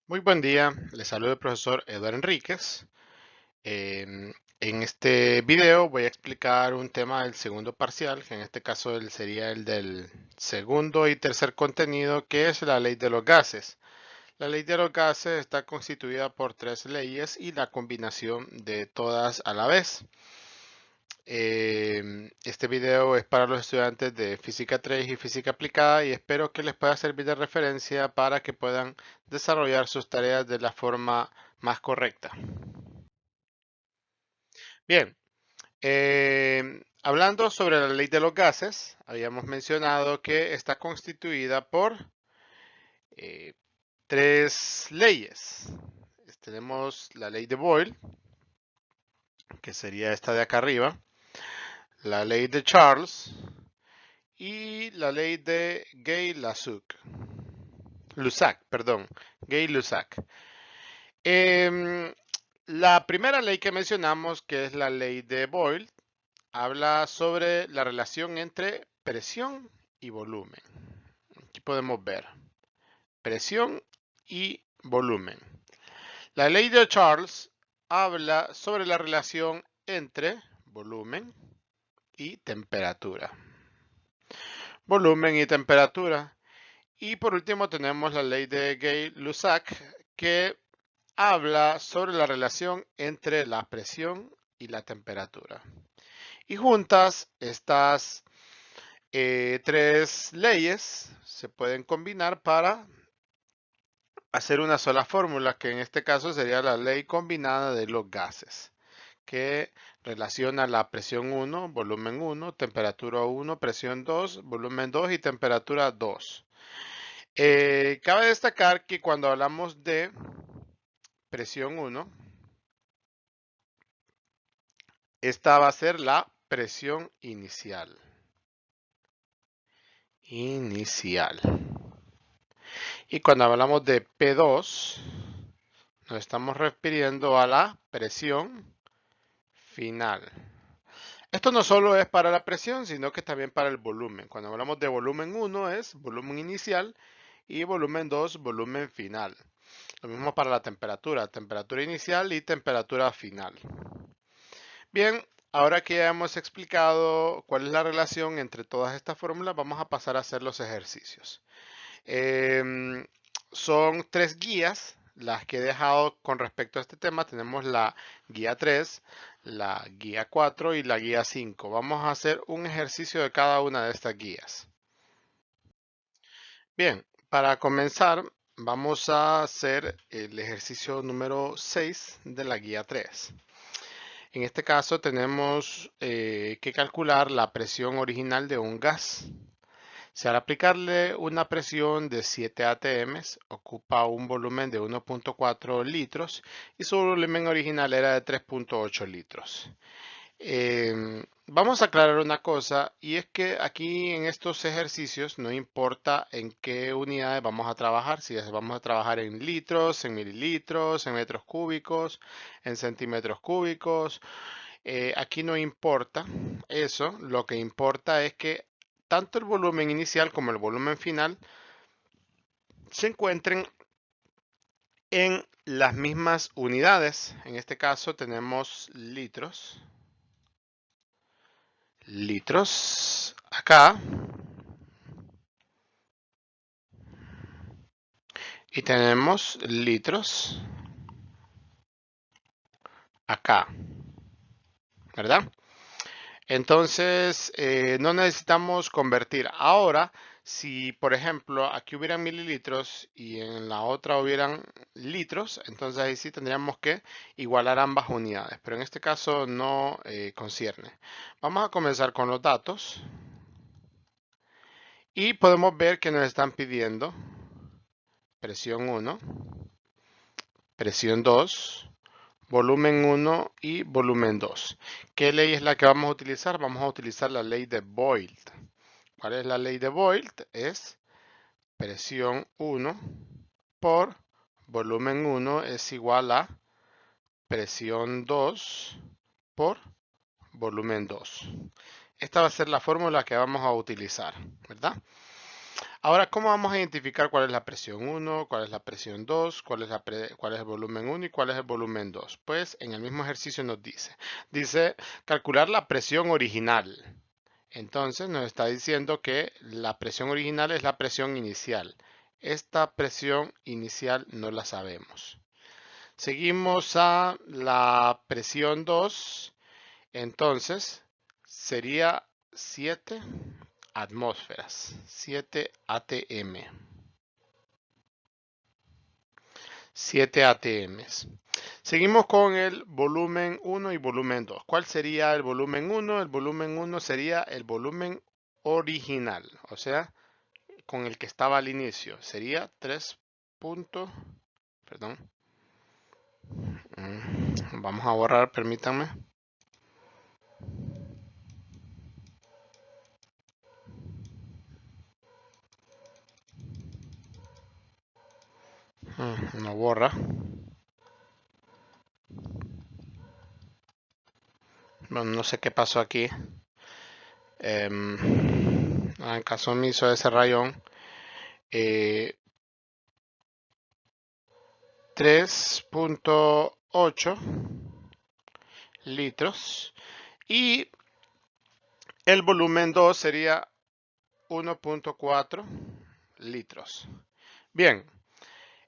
Muy buen día, les saluda el profesor Eduardo Enríquez. En este video voy a explicar un tema del segundo parcial, que en este caso sería el del segundo y tercer contenido, que es la ley de los gases. La ley de los gases está constituida por tres leyes y la combinación de todas a la vez. Este video es para los estudiantes de Física 3 y Física Aplicada y espero que les pueda servir de referencia para que puedan desarrollar sus tareas de la forma más correcta. Bien, hablando sobre la ley de los gases, habíamos mencionado que está constituida por eh, tres leyes. Tenemos la ley de Boyle, que sería esta de acá arriba, la ley de Charles, y la ley de Gay-Lussac, perdón, Gay-Lussac. La primera ley que mencionamos, que es la ley de Boyle, habla sobre la relación entre presión y volumen. Aquí podemos ver presión y volumen. La ley de Charles habla sobre la relación entre volumen y temperatura. Volumen y temperatura. Y por último tenemos la ley de Gay-Lussac que habla sobre la relación entre la presión y la temperatura. Y juntas estas tres leyes se pueden combinar para hacer una sola fórmula, que en este caso sería la ley combinada de los gases, que relaciona la presión 1, volumen 1, temperatura 1, presión 2, volumen 2 y temperatura 2. Cabe destacar que cuando hablamos de presión 1, esta va a ser la presión inicial. Y cuando hablamos de P2, nos estamos refiriendo a la presión final. Esto no solo es para la presión, sino que también para el volumen. Cuando hablamos de volumen 1 es volumen inicial y volumen 2, volumen final. Lo mismo para la temperatura, temperatura inicial y temperatura final. Bien, ahora que ya hemos explicado cuál es la relación entre todas estas fórmulas, vamos a pasar a hacer los ejercicios. Son tres guías las que he dejado con respecto a este tema. Tenemos la guía 3, la guía 4 y la guía 5. Vamos a hacer un ejercicio de cada una de estas guías. Bien, para comenzar, vamos a hacer el ejercicio número 6 de la guía 3. En este caso tenemos que calcular la presión original de un gas. Si al aplicarle una presión de 7 atm, ocupa un volumen de 1.4 litros y su volumen original era de 3.8 litros. Vamos a aclarar una cosa, y es que aquí en estos ejercicios no importa en qué unidades vamos a trabajar, si vamos a trabajar en litros, en mililitros, en metros cúbicos, en centímetros cúbicos. Aquí no importa eso, lo que importa es que tanto el volumen inicial como el volumen final se encuentren en las mismas unidades. En este caso tenemos litros acá y tenemos litros acá, ¿verdad? Entonces, no necesitamos convertir. Ahora, si por ejemplo aquí hubieran mililitros y en la otra hubieran litros, entonces ahí sí tendríamos que igualar ambas unidades. Pero en este caso no concierne. Vamos a comenzar con los datos. Y podemos ver que nos están pidiendo presión 1, presión 2, volumen 1 y volumen 2. ¿Qué ley es la que vamos a utilizar? Vamos a utilizar la ley de Boyle. ¿Cuál es la ley de Boyle? Es presión 1 por volumen 1 es igual a presión 2 por volumen 2. Esta va a ser la fórmula que vamos a utilizar, ¿verdad? Ahora, ¿cómo vamos a identificar cuál es la presión 1, cuál es la presión 2, cuál es el volumen 1 y cuál es el volumen 2? Pues en el mismo ejercicio nos dice calcular la presión original. Entonces nos está diciendo que la presión original es la presión inicial. Esta presión inicial no la sabemos. Seguimos a la presión 2. Entonces sería 7 atmósferas, 7 atm. 7 atms. Seguimos con el volumen 1 y volumen 2. ¿Cuál sería el volumen 1? El volumen 1 sería el volumen original, o sea, con el que estaba al inicio. Sería 3. Perdón. Vamos a borrar, permítanme. No borra. Bueno, no sé qué pasó aquí. En caso omiso de ese rayón. 3.8 litros. Y el volumen 2 sería 1.4 litros. Bien,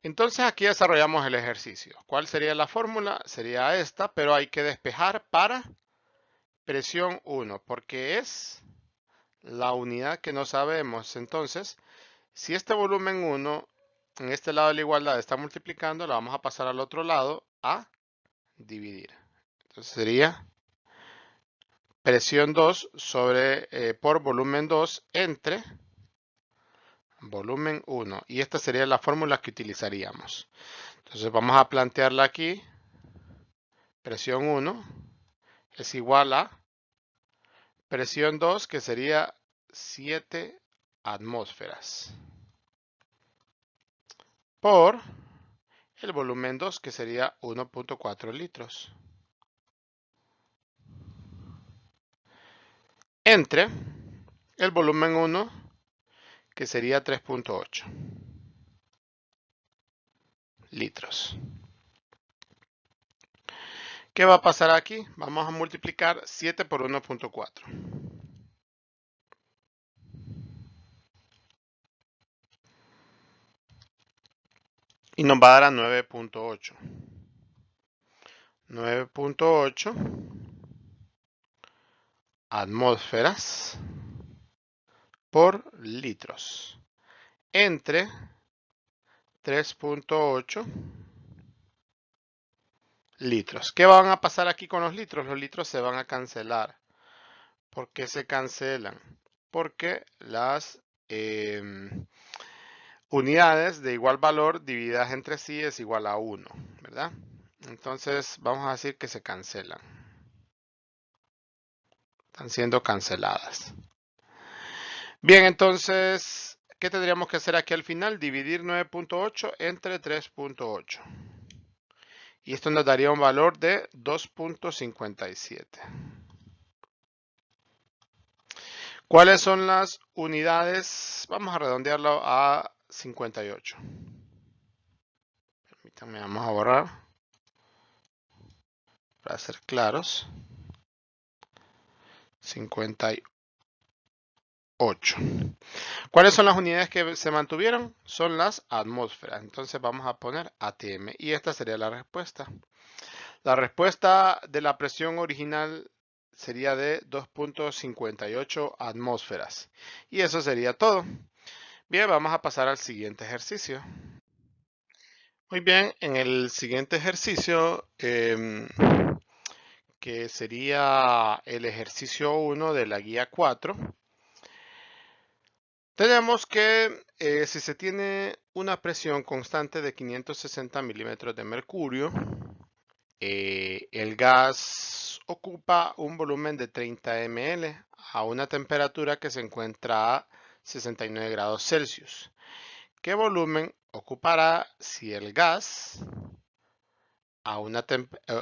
entonces aquí desarrollamos el ejercicio. ¿Cuál sería la fórmula? Sería esta, pero hay que despejar para presión 1, porque es la unidad que no sabemos. Entonces, si este volumen 1 en este lado de la igualdad está multiplicando, la vamos a pasar al otro lado a dividir. Entonces sería presión 2 por volumen 2 entre volumen 1. Y esta sería la fórmula que utilizaríamos. Entonces vamos a plantearla aquí. Presión 1 es igual a presión 2, que sería 7 atmósferas, por el volumen 2, que sería 1.4 litros, entre el volumen 1, que sería 3.8 litros. ¿Qué va a pasar aquí? Vamos a multiplicar 7 por 1.4. Y nos va a dar a 9.8. 9.8 atmósferas por litros entre 3.8 litros. ¿Qué van a pasar aquí con los litros? Los litros se van a cancelar. ¿Por qué se cancelan? Porque las unidades de igual valor divididas entre sí es igual a 1, ¿verdad? Entonces vamos a decir que se cancelan. Están siendo canceladas. Bien, entonces, ¿qué tendríamos que hacer aquí al final? Dividir 9.8 entre 3.8. Y esto nos daría un valor de 2.57. ¿Cuáles son las unidades? Vamos a redondearlo a 58. Permítanme, vamos a borrar para ser claros. 58. ¿Cuáles son las unidades que se mantuvieron? Son las atmósferas. Entonces vamos a poner ATM y esta sería la respuesta. La respuesta de la presión original sería de 2.58 atmósferas. Y eso sería todo. Bien, vamos a pasar al siguiente ejercicio. Muy bien, en el siguiente ejercicio, que sería el ejercicio 1 de la guía 4, tenemos que si se tiene una presión constante de 560 milímetros de mercurio, el gas ocupa un volumen de 30 ml a una temperatura que se encuentra a 69 grados Celsius. ¿Qué volumen ocupará si el gas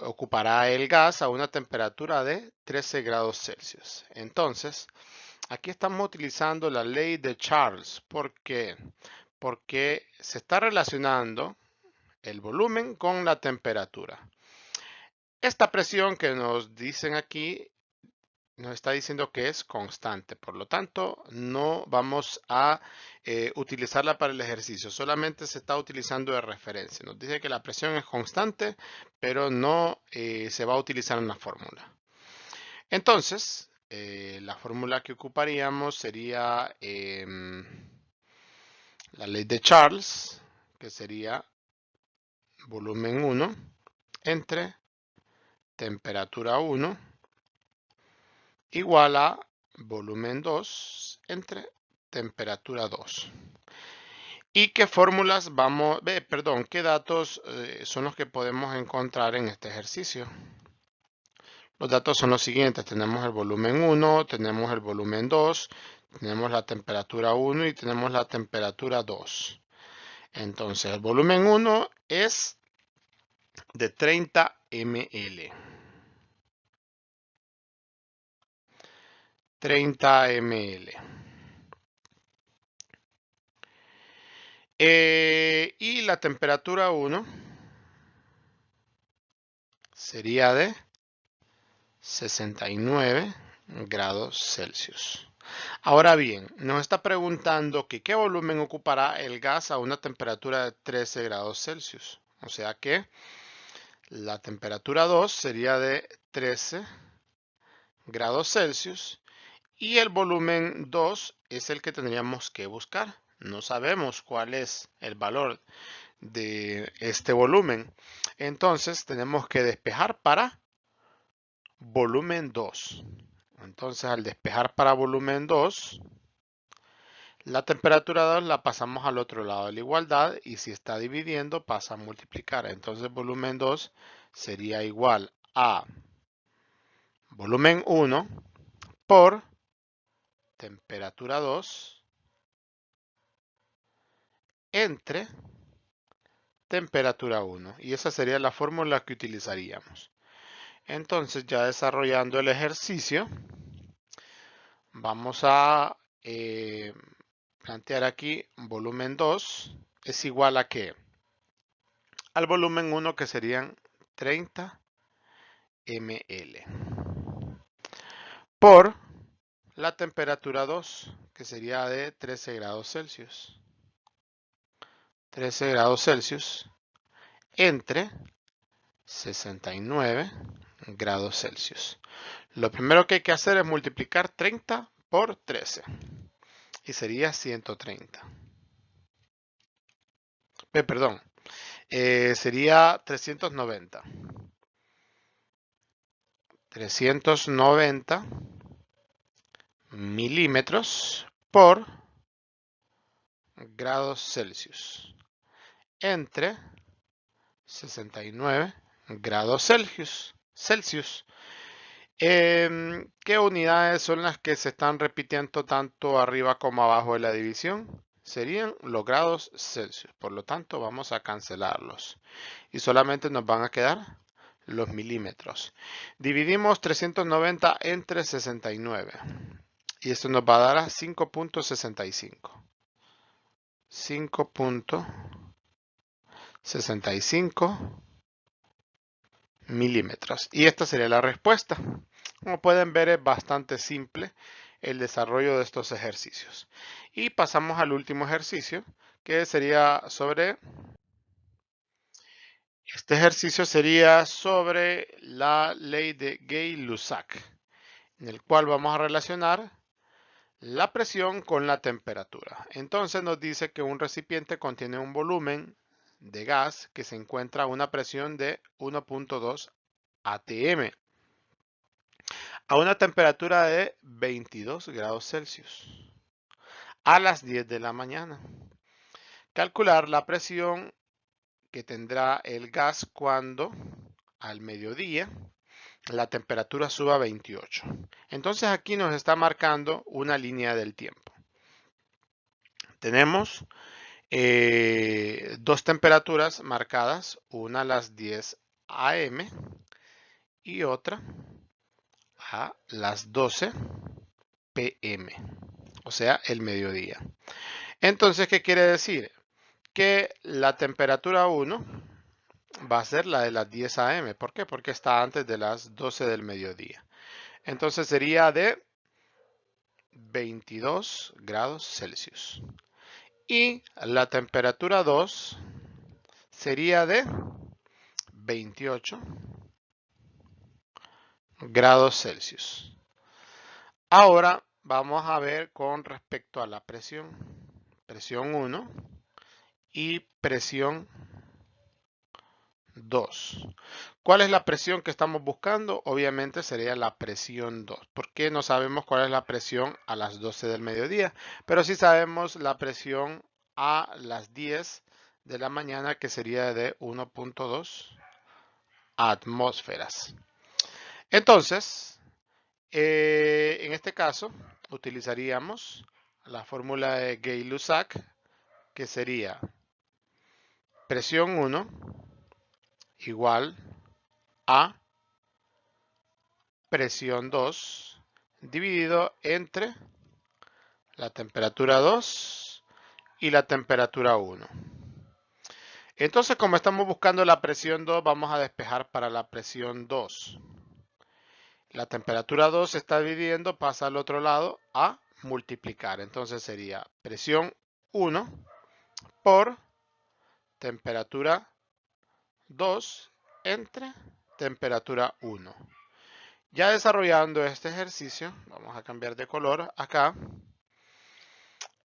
ocupará el gas a una temperatura de 13 grados Celsius? Entonces, Aquí estamos utilizando la ley de Charles. ¿Por qué? Porque se está relacionando el volumen con la temperatura. Esta presión que nos dicen aquí nos está diciendo que es constante, por lo tanto no vamos a utilizarla para el ejercicio, solamente se está utilizando de referencia. Nos dice que la presión es constante, pero no se va a utilizar en la fórmula. Entonces, la fórmula que ocuparíamos sería la ley de Charles, que sería volumen 1 entre temperatura 1 igual a volumen 2 entre temperatura 2. ¿Y qué fórmulas qué datos son los que podemos encontrar en este ejercicio? Los datos son los siguientes. Tenemos el volumen 1, tenemos el volumen 2, tenemos la temperatura 1 y tenemos la temperatura 2. Entonces, el volumen 1 es de 30 ml. 30 ml. Y la temperatura 1 sería de 69 grados Celsius. Ahora bien, nos está preguntando que qué volumen ocupará el gas a una temperatura de 13 grados Celsius. O sea que la temperatura 2 sería de 13 grados Celsius y el volumen 2 es el que tendríamos que buscar. No sabemos cuál es el valor de este volumen. Entonces tenemos que despejar para volumen 2. Entonces al despejar para volumen 2, la temperatura 2 la pasamos al otro lado de la igualdad y si está dividiendo pasa a multiplicar. Entonces volumen 2 sería igual a volumen 1 por temperatura 2 entre temperatura 1. Y esa sería la fórmula que utilizaríamos. Entonces ya desarrollando el ejercicio, vamos a plantear aquí volumen 2 es igual a ¿qué? Al volumen 1 que serían 30 ml por la temperatura 2 que sería de 13 grados Celsius. 13 grados Celsius entre 69 grados Celsius. Lo primero que hay que hacer es multiplicar 30 por 13 y sería 130. Perdón, sería 390. 390 milímetros por grados Celsius entre 69 grados Celsius. ¿Qué unidades son las que se están repitiendo tanto arriba como abajo de la división? Serían los grados Celsius. Por lo tanto, vamos a cancelarlos. Y solamente nos van a quedar los milímetros. Dividimos 390 entre 69. Y esto nos va a dar a 5.65. 5.65 milímetros. Y esta sería la respuesta. Como pueden ver, es bastante simple el desarrollo de estos ejercicios. Y pasamos al último ejercicio, que sería sobre... Este ejercicio sería sobre la ley de Gay-Lussac, en el cual vamos a relacionar la presión con la temperatura. Entonces nos dice que un recipiente contiene un volumen de gas que se encuentra a una presión de 1.2 atm a una temperatura de 22 grados Celsius a las 10 de la mañana. Calcular la presión que tendrá el gas cuando al mediodía la temperatura suba a 28. Entonces aquí nos está marcando una línea del tiempo. Tenemos dos temperaturas marcadas, una a las 10 am y otra a las 12 PM, o sea, el mediodía. Entonces, ¿qué quiere decir? Que la temperatura 1 va a ser la de las 10 AM. ¿Por qué? Porque está antes de las 12 del mediodía. Entonces sería de 22 grados Celsius. Y la temperatura 2 sería de 28 grados Celsius. Ahora vamos a ver con respecto a la presión. Presión 1 y presión 2. ¿Cuál es la presión que estamos buscando? Obviamente sería la presión 2. ¿Por qué no sabemos cuál es la presión a las 12 del mediodía? Pero sí sabemos la presión a las 10 de la mañana, que sería de 1.2 atmósferas. Entonces, en este caso, utilizaríamos la fórmula de Gay-Lussac, que sería presión 1 igual a presión 2 dividido entre la temperatura 2 y la temperatura 1. Entonces, como estamos buscando la presión 2, vamos a despejar para la presión 2. La temperatura 2 se está dividiendo, pasa al otro lado a multiplicar. Entonces sería presión 1 por temperatura 2 entre temperatura 1. Ya desarrollando este ejercicio, vamos a cambiar de color acá,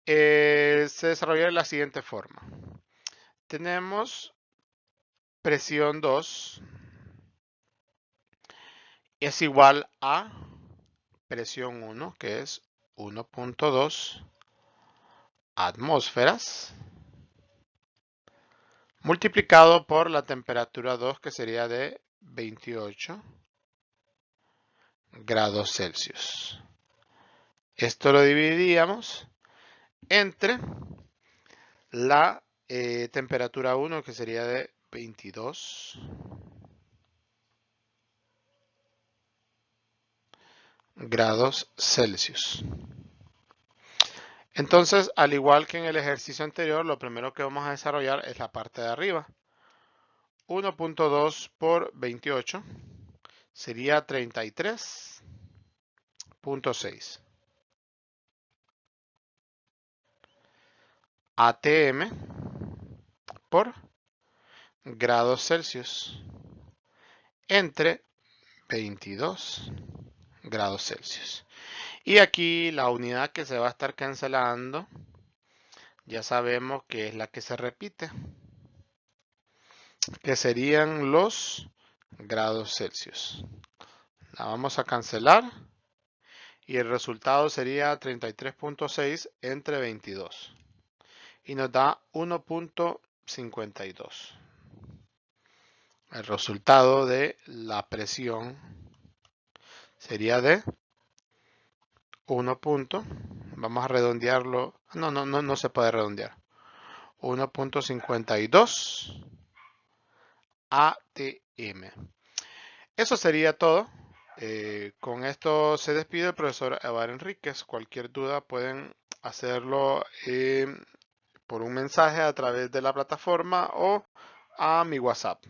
se desarrolla de la siguiente forma. Tenemos presión 2 es igual a presión 1, que es 1.2 atmósferas, multiplicado por la temperatura 2, que sería de 28 grados Celsius. Esto lo dividiríamos entre la temperatura 1, que sería de 22 grados Celsius. Entonces, al igual que en el ejercicio anterior, lo primero que vamos a desarrollar es la parte de arriba. 1.2 por 28 sería 33.6 atm por grados Celsius entre 22 grados Celsius. Y aquí la unidad que se va a estar cancelando, ya sabemos que es la que se repite, que serían los grados Celsius. La vamos a cancelar y el resultado sería 33.6 entre 22 y nos da 1.52. El resultado de la presión sería de 1. Vamos a redondearlo. No se puede redondear. 1.52 atm. Eso sería todo. Con esto se despide el profesor Evar Enríquez. Cualquier duda pueden hacerlo por un mensaje a través de la plataforma o a mi WhatsApp.